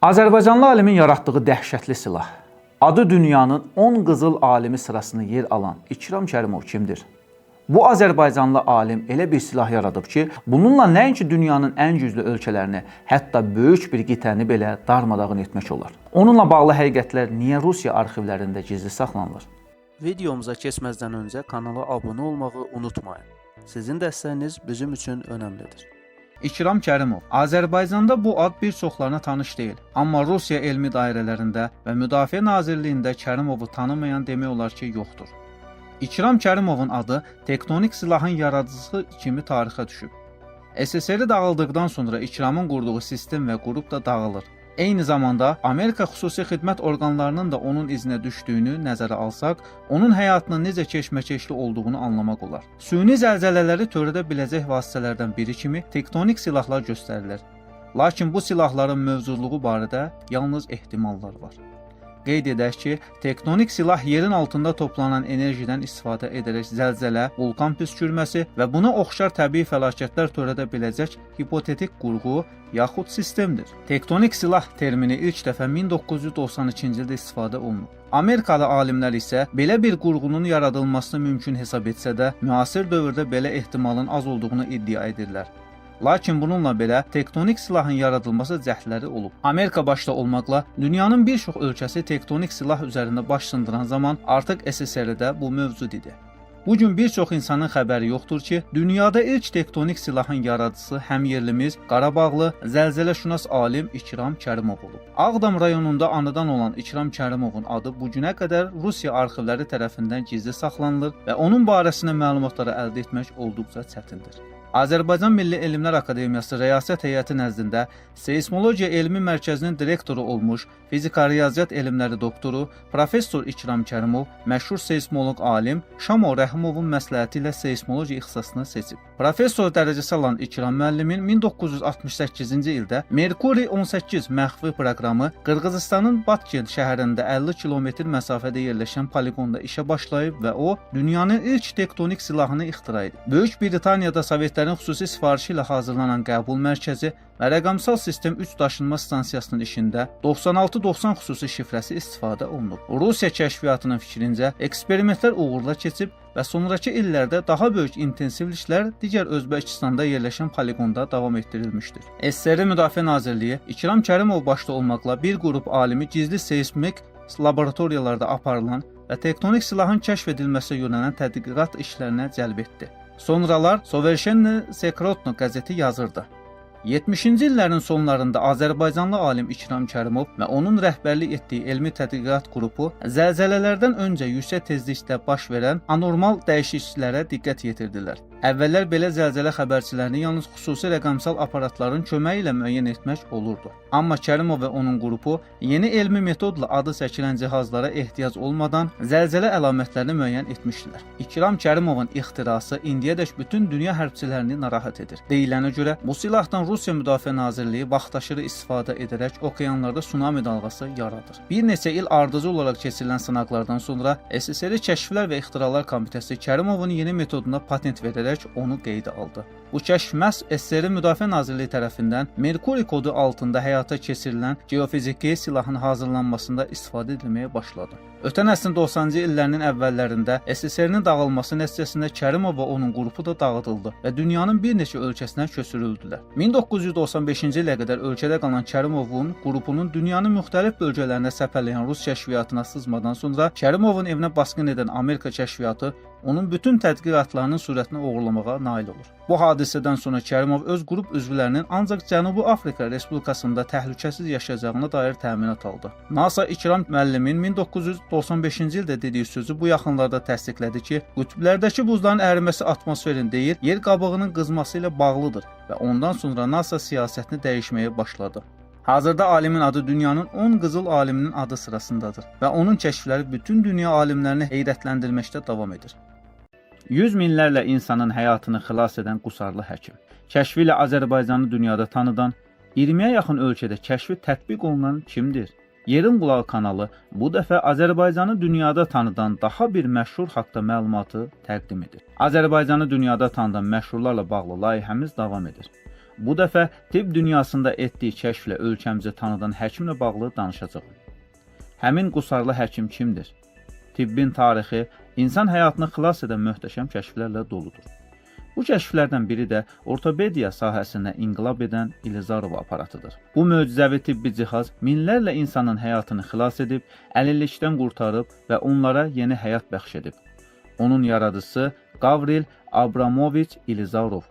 Azərbaycanlı alimin yaratdığı dəhşətli silah. Adı dünyanın 10 qızıl alimi sırasında yer alan İkram Kərimov kimdir? Bu Azərbaycanlı alim elə bir silah yaradıb ki, bununla nəinki dünyanın ən güclü ölkələrini, hətta böyük bir qitəni belə darmadağın etmək olar. Onunla bağlı həqiqətlər niyə Rusiya arxivlərində gizli saxlanılır? Videomuza keçməzdən öncə kanala abunə olmağı unutmayın. Sizin dəstəyiniz bizim üçün önəmlidir. İkram Kərimov. Azərbaycanda bu ad bir çoxlarına tanış deyil. Amma Rusiya elmi dairələrində və Müdafiə Nazirliyində Kərimovu tanımayan demək olar ki, yoxdur. İkram Kərimovun adı tektonik silahın yaradıcısı kimi tarixə düşüb. SSR dağıldıqdan sonra İkramın qurduğu sistem və qrup da dağılır. Eyni zamanda Amerika xüsusi xidmət orqanlarının da onun izinə düşdüyünü nəzərə alsaq, onun həyatının necə keşməkeşli olduğunu anlamaq olar. Süni zəlzələləri törədə biləcək vasitələrdən biri kimi tektonik silahlar göstərilir. Lakin bu silahların mövcudluğu barədə yalnız ehtimallar var. Qeyd edək ki, tektonik silah yerin altında toplanan enerjidən istifadə edərək zəlzələ, vulkan püskürməsi və buna oxşar təbii fəlakətlər törədə biləcək hipotetik qurğu yaxud sistemdir. Tektonik silah termini ilk dəfə 1992-ci ildə istifadə olunub. Amerikalı alimlər isə belə bir qurğunun yaradılmasını mümkün hesab etsə də, müasir dövrdə belə ehtimalın az olduğunu iddia edirlər. Lakin bununla belə tektonik silahın yaradılması cəhdləri olub. Amerika başda olmaqla dünyanın bir çox ölkəsi tektonik silah üzərində baş sındıran zaman artıq SSR-də bu mövcud idi. Bu gün bir çox insanın xəbəri yoxdur ki, dünyada ilk tektonik silahın yaradıcısı həmyerlimiz Qarabağlı zəlzələşünas alim İkram Kərimov olub. Ağdam rayonunda anadan olan İkram Kərimovun adı bu günə qədər Rusiya arxivləri tərəfindən gizli saxlanılır və onun barəsində məlumatları əldə etmək olduqca çətindir. Azərbaycan Milli Elmlər Akademiyası Rəyasət Heyəti nəzdində Seysmologiya Elmi Mərkəzinin direktoru olmuş fizika-riyaziyyat elmləri doktoru Professor İkram Kərimov məşhur seysmoloq alim Şamo Rəhimovun məsləhəti ilə seysmologiya ixtisasını seçib. Professor dərəcəsi alan İkram müəllimin 1968-ci ildə Merkuri 18 məxfi proqramı Qırğızıstanın Batken şəhərində 50 kilometr məsafədə yerləşən poligonda işə başlayıb və o, dünyanın ilk tektonik silahını ixtira edib. Böyük Britaniyada Sovetlərin xüsusi sifarişi ilə hazırlanan qəbul mərkəzi və rəqəmsal sistem 3 daşınma stansiyasının işində 9690 xüsusi şifrəsi istifadə olunub. Rusiya kəşfiyyatının fikrincə, eksperimentlər uğurla keçib və sonrakı illərdə daha böyük intensivliklər digər Özbəkistanda yerləşən poligonda davam etdirilmişdir. SSR Müdafiə Nazirliyi İkram Kərimov başda olmaqla bir qrup alimi gizli seysmik laboratoriyalarda aparılan və tektonik silahın kəşf edilməsinə yönələn tədqiqat işlərinə cəlb etdi. Sonralar Soverşenni Sekrotno qəzeti yazırdı. 70-ci illərin sonlarında Azərbaycanlı alim İkram Kərimov və onun rəhbərlik etdiyi elmi tədqiqat qrupu zəlzələlərdən öncə yüksək tezlikdə baş verən anormal dəyişikliklərə diqqət yetirdilər. Əvvəllər belə zəlzələ xəbərçilərini yalnız xüsusi rəqəmsal aparatların köməyi ilə müəyyən etmək olurdu. Amma Kərimov və onun qrupu yeni elmi metodla adı çəkilən cihazlara ehtiyac olmadan zəlzələ əlamətlərini müəyyən etmişdilər. İkram Kərimovun ixtirası indiyədək bütün dünya hərbçilərini narahat edir. Deyilənə görə bu silahdan Rusiya Müdafiə Nazirliyi vaxtaşırı istifadə edərək okeanlarda tsunami dalğası yaradır. Bir neçə il ardıcıl olaraq keçirilən sınaqlardan sonra SSR Kəşflər və İxtiralar Komitəsi Kərimovun yeni metoduna patent verərək onu qeydə aldı. Bu kəşf məhz SSR Müdafiə Nazirliyi tərəfindən Merkuri kodu altında həyata keçirilən geofiziki silahın hazırlanmasında istifadə edilməyə başladı. Ötən əsrin 90-cı illərinin əvvəllərində SSR-nin dağılması nəticəsində Kərimov və onun qrupu da dağıdıldı və dünyanın bir neçə ölkəsinə köçürüldülər. 1995-ci ilə qədər ölkədə qalan Kərimovun qrupunun dünyanın müxtəlif bölgələrinə səpələyən Rus kəşfiyyatına sızmadan sonra Kərimovun evinə basqın edən Amerika kəşfiyyatı onun bütün tədqiqatlarının sürətini oğurlamağa nail olur. Bu hadisədən sonra Kərimov öz qrup üzvlərinin ancaq Cənubi Afrika Respublikasında təhlükəsiz yaşayacağına dair təminat aldı. NASA İkram müəllimin 1995-ci ildə dediyi sözü bu yaxınlarda təsdiqlədi ki, qütblərdəki buzların əriməsi atmosferin deyil, yer qabığının qızması ilə bağlıdır və ondan sonra NASA siyasətini dəyişməyə başladı. Hazırda alimin adı dünyanın 10 qızıl aliminin adı sırasındadır və onun kəşfləri bütün dünya alimlərini heyrətləndirməkdə davam edir. Yüz minlərlə insanın həyatını xilas edən qusarlı həkim. Kəşfi ilə Azərbaycanı dünyada tanıdan, 20-yə yaxın ölkədə kəşfi tətbiq olunan kimdir? Yerin Qulağı kanalı bu dəfə Azərbaycanı dünyada tanıdan daha bir məşhur haqda məlumatı təqdim edir. Azərbaycanı dünyada tanıdan məşhurlarla bağlı layihəmiz davam edir. Bu dəfə tibb dünyasında etdiyi kəşflə ölkəmizi tanıdan həkimlə bağlı danışacağıq. Həmin qusarlı həkim kimdir? Tibbin tarixi insan həyatını xilas edən möhtəşəm kəşflərlə doludur. Bu kəşflərdən biri də ortopediya sahəsində inqilab edən İlizarov aparatıdır. Bu möcüzəvi tibbi cihaz minlərlə insanın həyatını xilas edib, əlillikdən qurtarıb və onlara yeni həyat bəxş edib. Onun yaradıcısı Qavril Abramoviç İlizarov,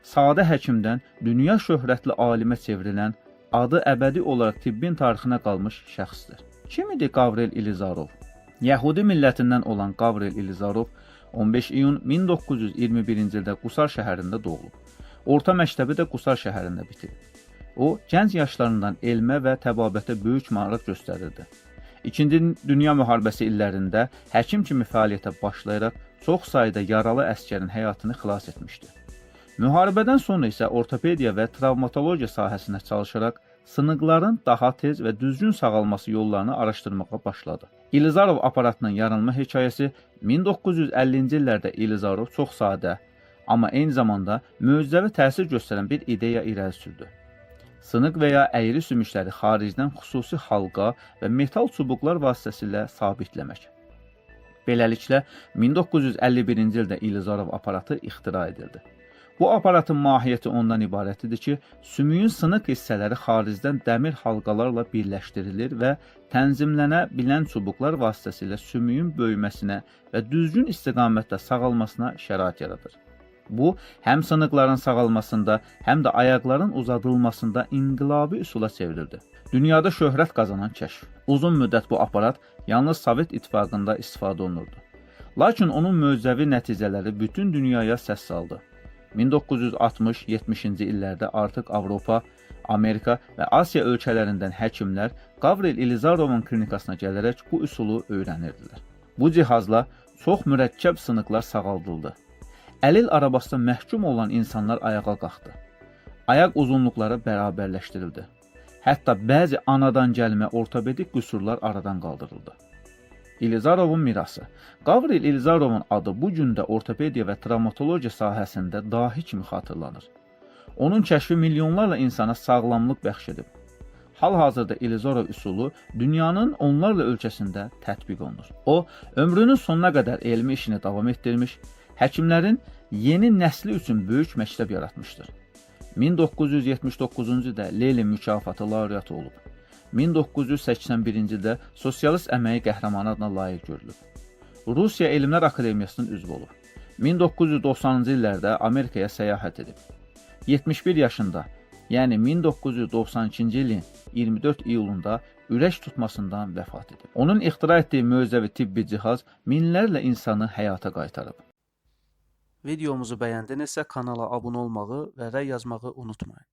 sadə həkimdən dünya şöhrətli alimə çevrilən, adı əbədi olaraq tibbin tarixinə qalmış şəxsdir. Kim idi Qavril İlizarov? Yəhudi millətindən olan Qavril İlizarov 15 iyun 1921-ci ildə Qusar şəhərində doğulub. Orta məktəbi də Qusar şəhərində bitirib. O, gənc yaşlarından elmə və təbabətə böyük maraq göstərirdi. İkinci Dünya müharibəsi illərində həkim kimi fəaliyyətə başlayaraq çox sayda yaralı əsgərin həyatını xilas etmişdi. Müharibədən sonra isə ortopediya və travmatologiya sahəsində çalışaraq sınıqların daha tez və düzgün sağalması yollarını araşdırmağa başladı. İlizarov aparatının yaranma hekayəsi 1950-ci illərdə İlizarov çox sadə, amma eyni zamanda möcüzəvi təsir göstərən bir ideya irəli sürdü. Sınıq və ya əyri sümükləri xaricdən xüsusi halqa və metal çubuqlar vasitəsilə sabitləmək. Beləliklə, 1951-ci ildə İlizarov aparatı ixtira edildi. Bu aparatın mahiyyəti ondan ibarət idi ki, sümüyün sınıq hissələri xaricdən dəmir halqalarla birləşdirilir və tənzimlənə bilən çubuqlar vasitəsilə sümüyün böyüməsinə və düzgün istiqamətdə sağalmasına şərait yaradır. Bu, həm sınıqların sağalmasında, həm də ayaqların uzadılmasında inqilabi üsula çevrildi. Dünyada şöhrət qazanan kəşf. Uzun müddət bu aparat yalnız Sovet İttifaqında istifadə olunurdu. Lakin onun möcüzəvi nəticələri bütün dünyaya səs saldı. 1960-70-ci illərdə artıq Avropa, Amerika və Asiya ölkələrindən həkimlər Qavril İlizarovun klinikasına gələrək bu üsulu öyrənirdilər. Bu cihazla çox mürəkkəb sınıqlar sağaldıldı. Əlil arabasına məhkum olan insanlar ayağa qalxdı. Ayaq uzunluqları bərabərləşdirildi. Hətta bəzi anadan gəlmə ortopedik qüsurlar aradan qaldırıldı. İlizarovun mirası. Qavril İlizarovun adı bu gün də ortopediya və travmatologiya sahəsində dahi kimi xatırlanır. Onun kəşfi milyonlarla insana sağlamlıq bəxş edib. Hal-hazırda İlizarov üsulu dünyanın onlarla ölkəsində tətbiq olunur. O, ömrünün sonuna qədər elmi işini davam etdirmiş, həkimlərin yeni nəsli üçün böyük məktəb yaratmışdır. 1979-cu ildə Lenin mükafatı laureatı olub. 1981-ci ildə Sosialist əməyi qəhrəmanı adına layiq görülüb. Rusiya Elmlər Akademiyasının üzvü olub. 1990-cı illərdə Amerikaya səyahət edib. 71 yaşında, yəni 1992-ci ilin 24 iyulunda ürək tutmasından vəfat edib. Onun ixtira etdiyi möcüzəvi tibbi cihaz minlərlə insanı həyata qaytarıb. Videomuzu bəyəndinizsə kanala abunə olmağı və rəy yazmağı unutmayın.